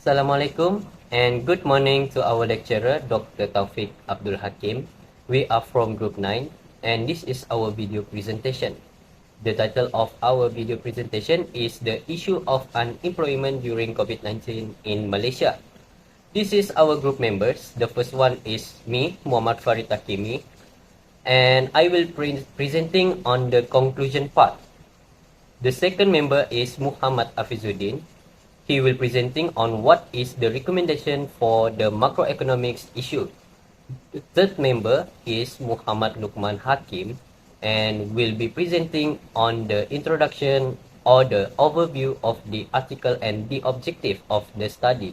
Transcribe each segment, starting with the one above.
Assalamualaikum and good morning to our lecturer, Dr. Taufik Abdul Hakim. We are from Group 9 and this is our video presentation. The title of our video presentation is The Issue of Unemployment During COVID-19 in Malaysia. This is our group members. The first one is me, Muhammad Farid Hakimi, and I will presenting on the conclusion part. The second member is Muhammad Afizuddin. He will presenting on what is the recommendation for the macroeconomics issue. The third member is Muhammad Lukman Hakim and will be presenting on the introduction or the overview of the article and the objective of the study.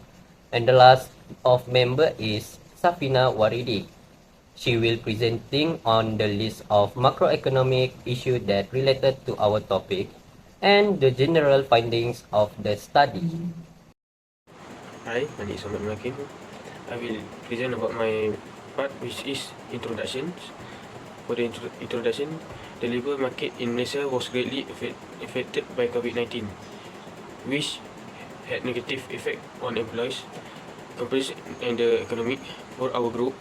And the last of member is Safina Waridi. She will presenting on the list of macroeconomic issues that related to our topic and the general findings of the study. Hi, my name is Muhammad Hakim. I will present about my part, which is introductions. For the introduction, the labour market in Malaysia was greatly affected by COVID-19, which had negative effect on employees, companies and the economy. For our group,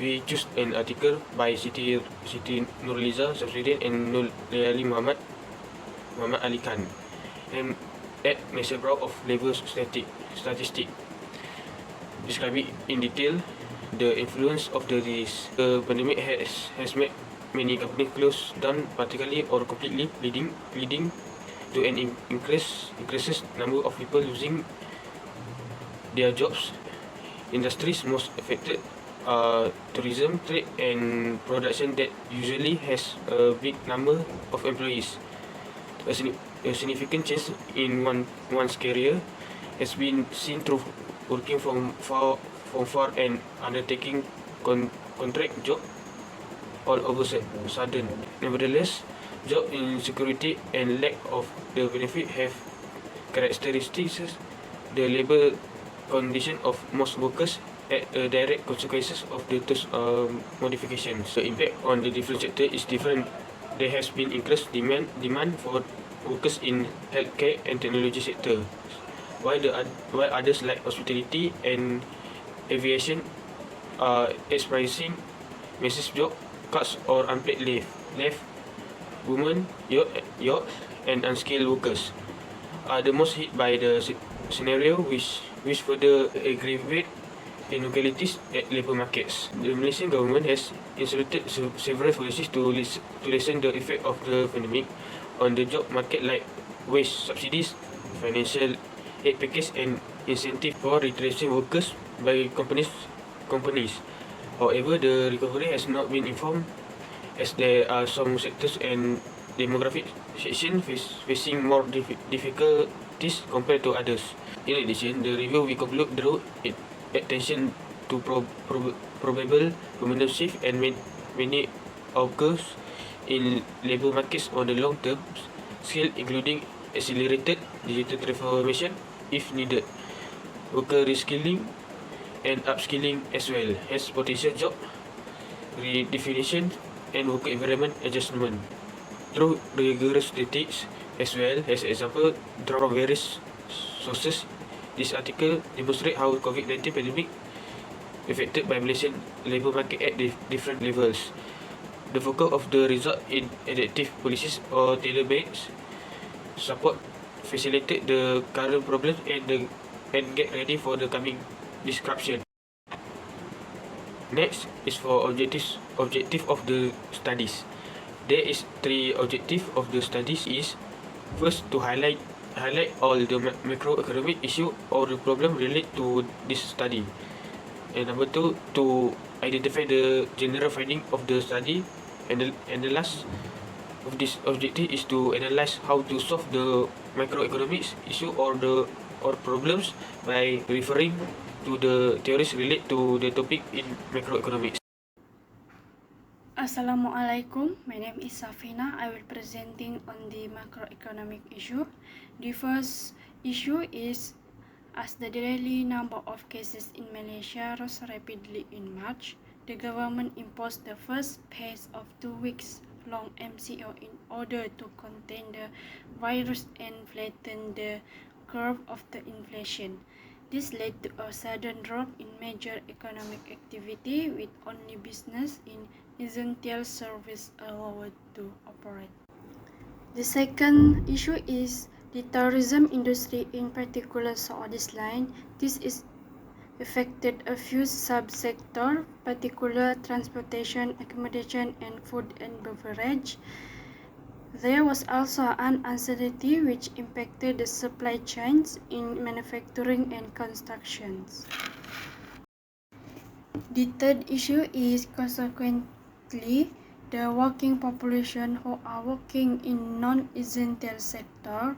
we choose an article by Siti Nurliza Samsudin and Nur Layali Muhammad Ali Khan, and at Malaysia Bureau of Labour Statistic, describing in detail the influence of the pandemic has made many companies close down particularly or completely, leading to an increases number of people losing their jobs. Industries most affected are tourism, trade and production that usually has a big number of employees. A significant change in one's career has been seen through working from far and undertaking contract job all of a sudden. Nevertheless, job insecurity and lack of the benefit have characteristics the labour condition of most workers at a direct consequences of the modifications. The impact on the different sector is different. There has been increased demand for workers in healthcare and technology sector, while others like hospitality and aviation are experiencing massive job cuts or unpaid leave. Women, youth and unskilled workers are the most hit by the scenario, which further aggravate inequalities at labour markets. The Malaysian government has instituted several policies to lessen the effect of the pandemic on the job market, like wage subsidies, financial aid package and incentive for retention workers by companies. However, the recovery has not been informed, as there are some sectors and demographic sections facing more difficulties compared to others. In addition, the review we conclude drew attention to probable momentum shift and many occurs in labour markets on the long-term scale, including accelerated digital transformation if needed, worker reskilling and upskilling, as well as potential job redefinition and worker environment adjustment through rigorous statistics, as well as example drawn from various sources. This article demonstrates how COVID-19 pandemic affected by Malaysian labour market at different levels. The focus of the result in adaptive policies or tailor-made support facilitate the current problems and get ready for the coming disruption. Next is for objective of the studies. There is three objectives of the studies. Is first to highlight all the macroeconomic issue or the problem related to this study, and number two, to identify the general finding of the study, and the last of this objective is to analyze how to solve the macroeconomics issue or problems by referring to the theories related to the topic in macroeconomics. Assalamualaikum. My name is Safina. I will presenting on the macroeconomic issue. The first issue is, as the daily number of cases in Malaysia rose rapidly in March, the government imposed the first phase of 2 weeks long MCO in order to contain the virus and flatten the curve of the inflation. This led to a sudden drop in major economic activity, with only business in essential service allowed to operate. The second issue is the tourism industry in particular saw a decline. This is affected a few subsectors, particularly transportation, accommodation, and food and beverage. There was also an uncertainty which impacted the supply chains in manufacturing and constructions. The third issue is consequently the working population who are working in non-essential sector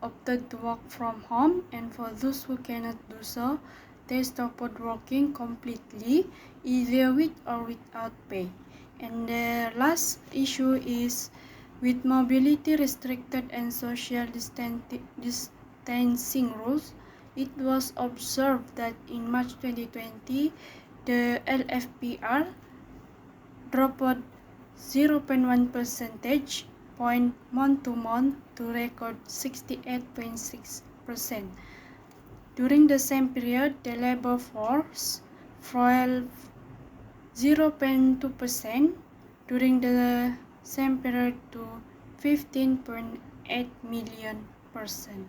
opted to work from home, and for those who cannot do so, they stopped working completely, either with or without pay. And the last issue is with mobility restricted and social distancing rules, it was observed that in March 2020, the LFPR dropped 0.1 percentage point month to month to record 68.6%. During the same period, the labor force fell 0.2% during the same period to 15.8 million person.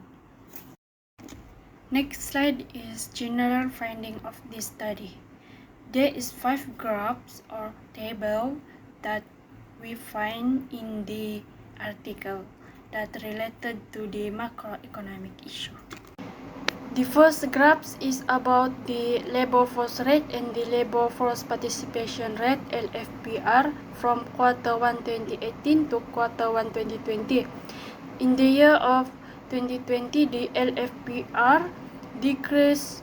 Next slide is general finding of this study. There is 5 graphs or table that we find in the article that related to the macroeconomic issue. The first graph is about the labor force rate and the labor force participation rate LFPR from quarter 1 2018 to quarter 1 2020. In the year of 2020, the LFPR decreased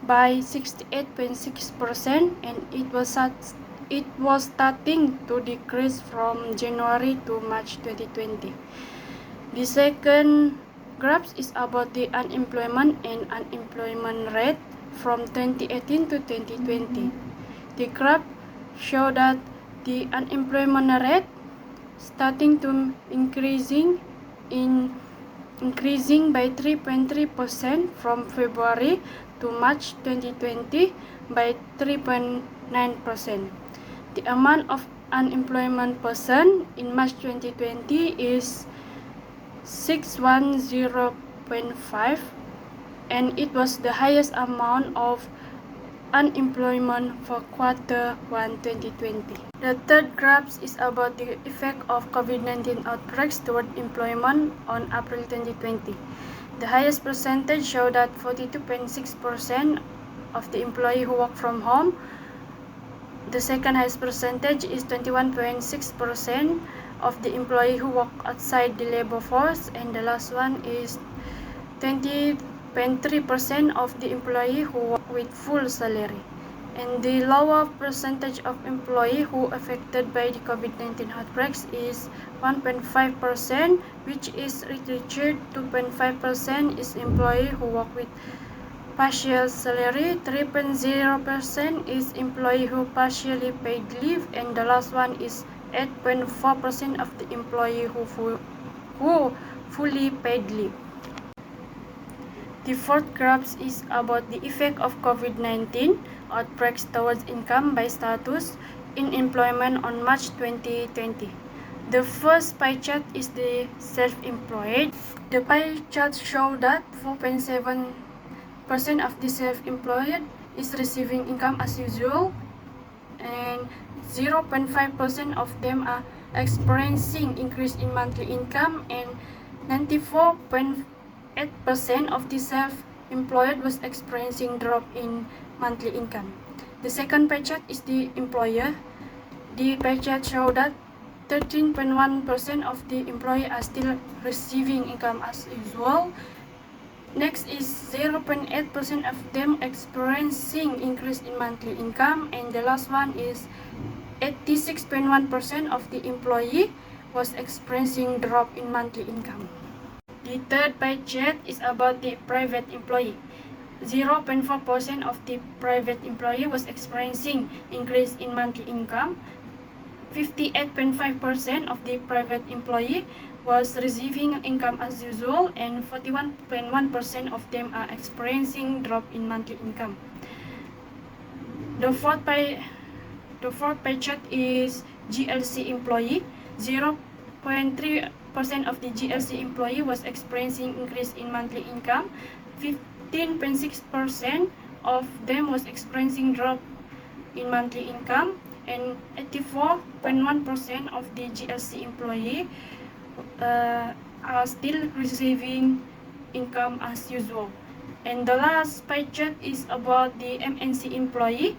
by 68.6%, and it was starting to decrease from January to March 2020. The second graph is about the unemployment and unemployment rate from 2018 to 2020. The graph shows that the unemployment rate starting to increasing by 3.3% from February to March 2020 by 3.9%. The amount of unemployment person in March 2020 is 610.5, and it was the highest amount of unemployment for quarter 1 2020. The third graph is about the effect of COVID-19 outbreaks toward employment on April 2020. The highest percentage showed that 42.6% of the employees who work from home. The second highest percentage is 21.6% of the employees who work outside the labor force, and the last one is 20.3% of the employees who work with full salary. And the lower percentage of employees who are affected by the COVID-19 outbreaks is 1.5%, which is reduced. 2.5% is employees who work with partial salary, 3.0% is employee who partially paid leave, and the last one is 8.4% of the employee who fully paid leave. The fourth graph is about the effect of COVID-19 outbreaks towards income by status in employment on March 2020. The first pie chart is the self-employed. The pie chart shows that 4.7% of the self-employed is receiving income as usual, and 0.5% of them are experiencing increase in monthly income, and 94.8% of the self-employed was experiencing drop in monthly income. The second pie chart is the employer. The pie chart shows that 13.1% of the employees are still receiving income as usual. Next is 0.8% of them experiencing increase in monthly income, and the last one is 86.1% of the employee was experiencing drop in monthly income. The third pie chart is about the private employee. 0.4% of the private employee was experiencing increase in monthly income. 58.5% of the private employee was receiving income as usual, and 41.1% of them are experiencing drop in monthly income. The fourth pie chart is GLC employee. 0.3% of the GLC employee was experiencing increase in monthly income. 15.6% of them was experiencing drop in monthly income, and 84.1% of the GLC employee are still receiving income as usual. And the last pie chart is about the MNC employee.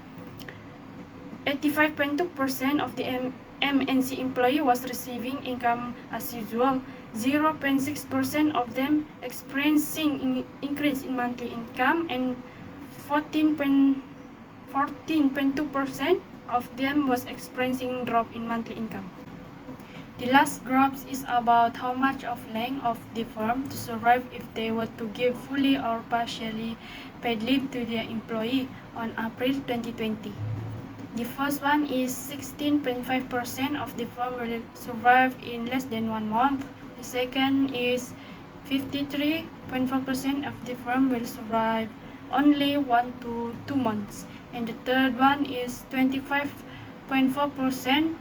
85.2% of the MNC employee was receiving income as usual. 0.6% of them experiencing increase in monthly income, and 14.2% of them was experiencing drop in monthly income. The last graph is about how much of length of the firm to survive if they were to give fully or partially paid leave to their employee on April 2020. The first one is 16.5% of the firm will survive in less than 1 month. The second is 53.4% of the firm will survive only 1 to 2 months. And the third one is 25.4%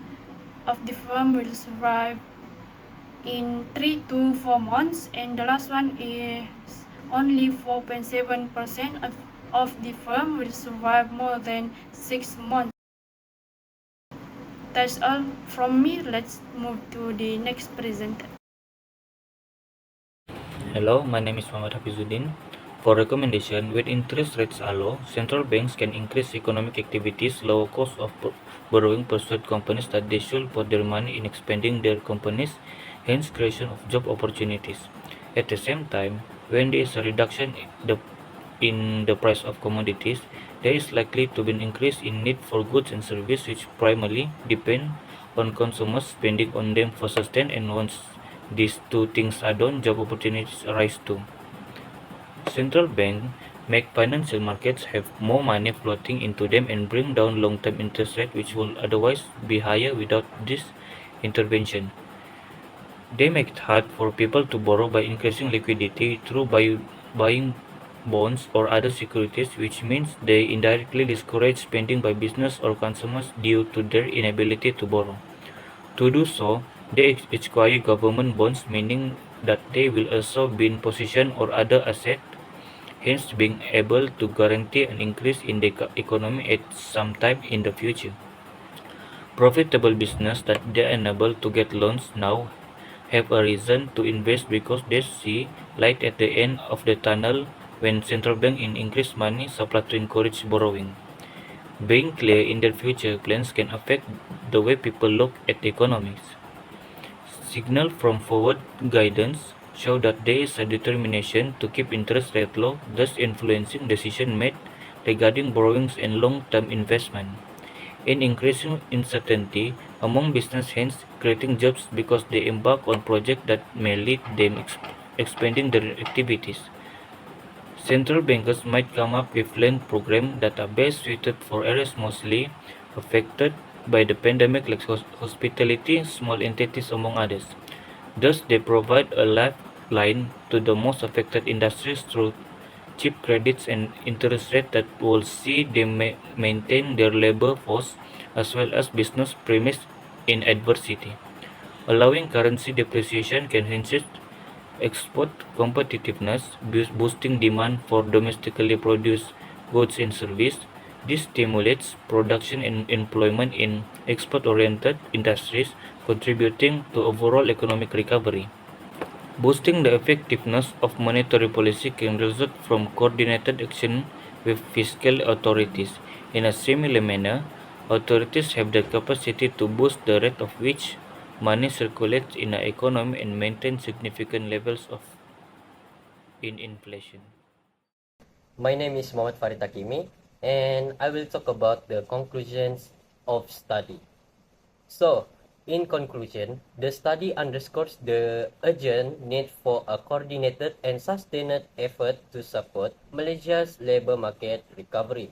of the firm will survive in 3 to 4 months. And the last one is only 4.7% of the firm will survive more than 6 months. That's all from me. Let's move to the next presenter. Hello, my name is Muhammad Hafizuddin. For recommendation, when interest rates are low, central banks can increase economic activities, lower cost of borrowing, persuade companies that they should put their money in expanding their companies, hence creation of job opportunities. At the same time, when there is a reduction in the price of commodities, there is likely to be an increase in need for goods and services which primarily depend on consumers spending on them for sustain, and once these two things are done, job opportunities arise too. Central banks make financial markets have more money floating into them and bring down long-term interest rates which would otherwise be higher without this intervention. They make it hard for people to borrow by increasing liquidity through buying bonds or other securities, which means they indirectly discourage spending by business or consumers due to their inability to borrow. To do so, they acquire government bonds, meaning that they will also be in possession or other asset, hence being able to guarantee an increase in the economy at some time in the future. Profitable business that they are able to get loans now have a reason to invest because they see light at the end of the tunnel when central bank increase money supply to encourage borrowing. Being clear in their future plans can affect the way people look at economics. Signal from forward guidance show that there is a determination to keep interest rate low, thus influencing decisions made regarding borrowings and long-term investment. In increasing uncertainty among business hence creating jobs because they embark on projects that may lead them expanding their activities. Central bankers might come up with loan programs that are best suited for areas mostly affected by the pandemic like hospitality, small entities among others. Thus, they provide a lifeline to the most affected industries through cheap credits and interest rates that will see them maintain their labor force as well as business premise in adversity. Allowing currency depreciation can enhance export competitiveness, boosting demand for domestically produced goods and services. This stimulates production and employment in export-oriented industries, contributing to overall economic recovery. Boosting the effectiveness of monetary policy can result from coordinated action with fiscal authorities. In a similar manner, authorities have the capacity to boost the rate of which money circulates in an economy and maintain significant levels of inflation. My name is Mohammad Farid Hakimi, and I will talk about the conclusions of study. So, in conclusion, the study underscores the urgent need for a coordinated and sustained effort to support Malaysia's labor market recovery.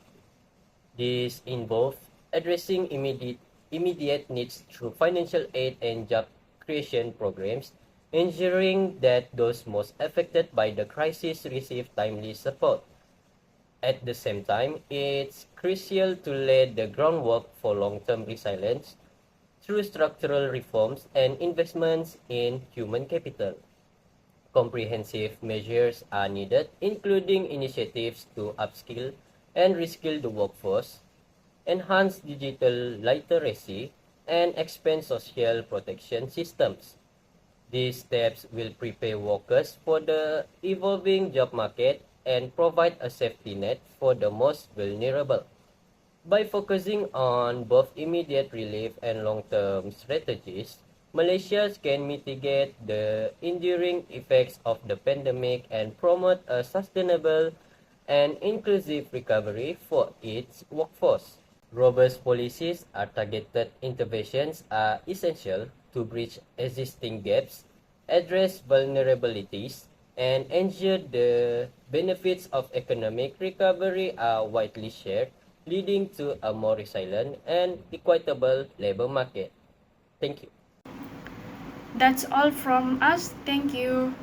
This involves addressing immediate needs through financial aid and job creation programs, ensuring that those most affected by the crisis receive timely support. At the same time, it's crucial to lay the groundwork for long-term resilience through structural reforms and investments in human capital. Comprehensive measures are needed, including initiatives to upskill and reskill the workforce, enhance digital literacy, and expand social protection systems. These steps will prepare workers for the evolving job market and provide a safety net for the most vulnerable. By focusing on both immediate relief and long-term strategies, Malaysia can mitigate the enduring effects of the pandemic and promote a sustainable and inclusive recovery for its workforce. Robust policies or targeted interventions are essential to bridge existing gaps, address vulnerabilities, and ensure the benefits of economic recovery are widely shared, leading to a more resilient and equitable labor market. Thank you. That's all from us. Thank you.